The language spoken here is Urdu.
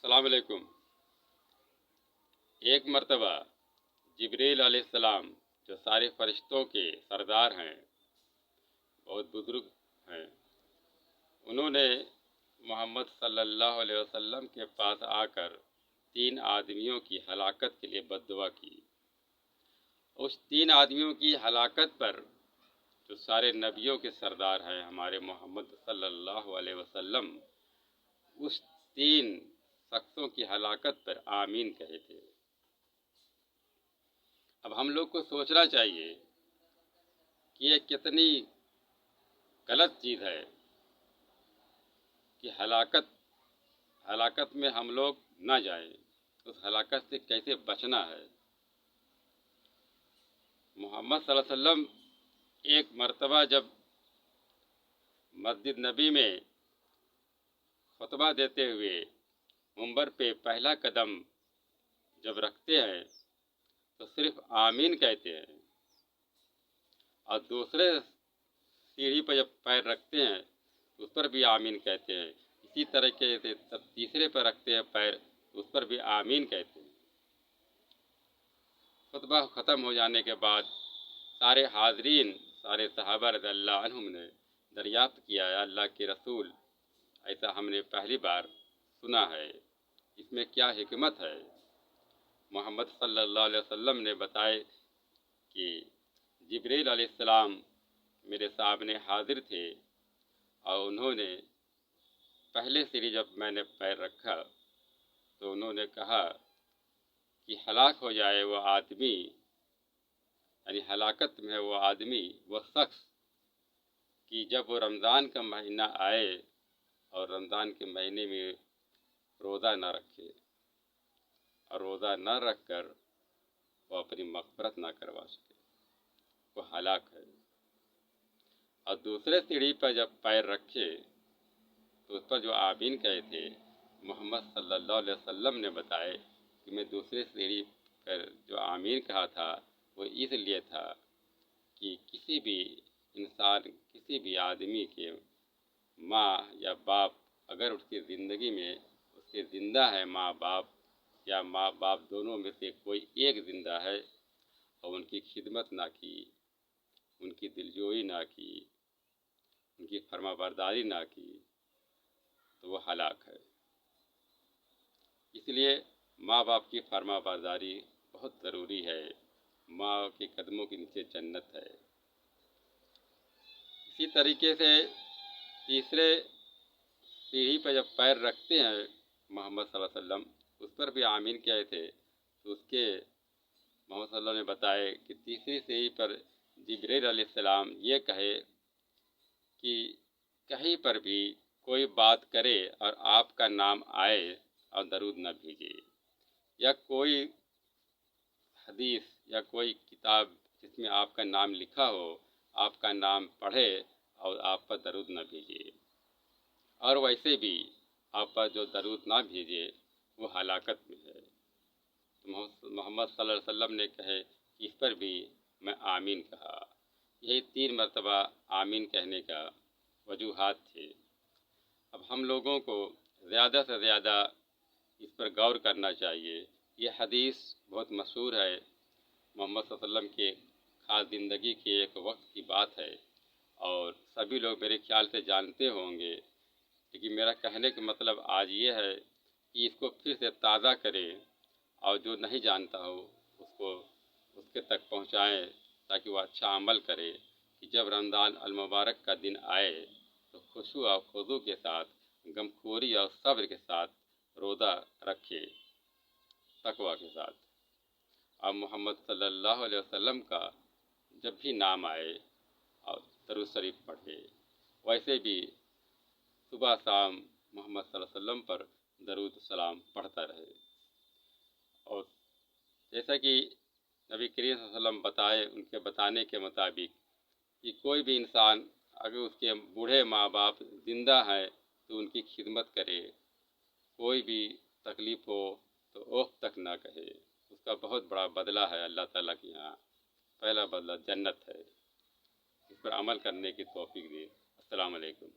السلام علیکم۔ ایک مرتبہ جبریل علیہ السلام جو سارے فرشتوں کے سردار ہیں، بہت بزرگ ہیں، انہوں نے محمد صلی اللہ علیہ وسلم کے پاس آ کر 3 آدمیوں کی ہلاکت کے لیے بد دعا کی۔ اس 3 آدمیوں کی ہلاکت پر جو سارے نبیوں کے سردار ہیں ہمارے محمد صلی اللہ علیہ وسلم، اس 3 شخصوں کی ہلاکت پر آمین کہے تھے۔ اب ہم لوگ کو سوچنا چاہیے کہ یہ کتنی غلط چیز ہے کہ ہلاکت میں ہم لوگ نہ جائیں، اس ہلاکت سے کیسے بچنا ہے۔ محمد صلی اللہ علیہ وسلم ایک مرتبہ جب مسجد نبی میں خطبہ دیتے ہوئے منبر پہ پہلا قدم جب رکھتے ہیں تو صرف آمین کہتے ہیں، اور دوسرے سیڑھی پہ جب پیر رکھتے ہیں اس پر بھی آمین کہتے ہیں۔ اسی طریقے سے جب تیسرے پر رکھتے ہیں پیر اس پر بھی آمین کہتے ہیں۔ خطبہ ختم ہو جانے کے بعد سارے حاضرین، سارے صحابہ رضی اللہ عنہم نے دریافت کیا، یا اللہ کے رسول، ایسا ہم نے پہلی بار سنا ہے، اس میں کیا حکمت ہے؟ محمد صلی اللہ علیہ وسلم نے بتائے کہ جبریل علیہ السلام میرے سامنے حاضر تھے، اور انہوں نے پہلے سیڑھی جب میں نے پیر رکھا تو انہوں نے کہا کہ ہلاک ہو جائے وہ آدمی، یعنی ہلاکت میں ہے وہ آدمی، وہ شخص کہ جب وہ رمضان کا مہینہ آئے اور رمضان کے مہینے میں روزہ نہ رکھے، اور روزہ نہ رکھ کر وہ اپنی مغفرت نہ کروا سکے، وہ ہلاک ہے۔ اور دوسرے سیڑھی پر جب پیر رکھے تو اس پر جو آمین کہے تھے، محمد صلی اللہ علیہ وسلم نے بتائے کہ میں دوسرے سیڑھی پر جو آمین کہا تھا وہ اس لیے تھا کہ کسی بھی انسان، کسی بھی آدمی کے ماں یا باپ اگر اس کی زندگی میں اس کے زندہ ہے، ماں باپ یا ماں باپ دونوں میں سے کوئی ایک زندہ ہے اور ان کی خدمت نہ کی، ان کی دلجوئی نہ کی، ان کی فرما برداری نہ کی، تو وہ ہلاک ہے۔ اس لیے ماں باپ کی فرما برداری بہت ضروری ہے، ماں کے قدموں کے نیچے جنت ہے۔ اسی طریقے سے تیسرے سیڑھی پہ جب پیر رکھتے ہیں محمد صلی اللہ علیہ وسلم، اس پر بھی آمین کہے تھے، تو اس کے محمد صلی اللہ علیہ وسلم نے بتائے کہ تیسری سیڑھی پر جبریل علیہ السلام یہ کہے کہ کہیں پر بھی کوئی بات کرے اور آپ کا نام آئے اور درود نہ بھیجے، یا کوئی حدیث یا کوئی کتاب جس میں آپ کا نام لکھا ہو، آپ کا نام پڑھے اور آپ پر درود نہ بھیجے، اور ویسے بھی آپ پر جو درود نہ بھیجے وہ ہلاکت میں ہے۔ محمد صلی اللہ علیہ وسلم نے کہے کہ اس پر بھی میں آمین کہا۔ یہی 3 مرتبہ آمین کہنے کا وجوہات تھے۔ اب ہم لوگوں کو زیادہ سے زیادہ اس پر غور کرنا چاہیے۔ یہ حدیث بہت مشہور ہے، محمد صلی اللہ علیہ وسلم کے خاص زندگی کے ایک وقت کی بات ہے، اور سبھی لوگ میرے خیال سے جانتے ہوں گے، لیکن میرا کہنے کا مطلب آج یہ ہے کہ اس کو پھر سے تازہ کریں، اور جو نہیں جانتا ہو اس کے تک پہنچائیں، تاکہ وہ اچھا عمل کرے کہ جب رمضان المبارک کا دن آئے تو خشوع اور خضوع کے ساتھ، غمخوری اور صبر کے ساتھ روزہ رکھے، تقویٰ کے ساتھ۔ اور محمد صلی اللہ علیہ وسلم کا جب بھی نام آئے اور درود شریف پڑھے، ویسے بھی صبح شام محمد صلی اللہ علیہ وسلم پر درود سلام پڑھتا رہے۔ اور جیسا کہ نبی کریم صلی اللہ علیہ وسلم بتائے، ان کے بتانے کے مطابق کہ کوئی بھی انسان اگر اس کے بوڑھے ماں باپ زندہ ہیں تو ان کی خدمت کرے، کوئی بھی تکلیف ہو تو اوہ تک نہ کہے، اس کا بہت بڑا بدلہ ہے اللہ تعالیٰ کے یہاں، پہلا بدلہ جنت ہے۔ اس پر عمل کرنے کی توفیق دے۔ السلام علیکم۔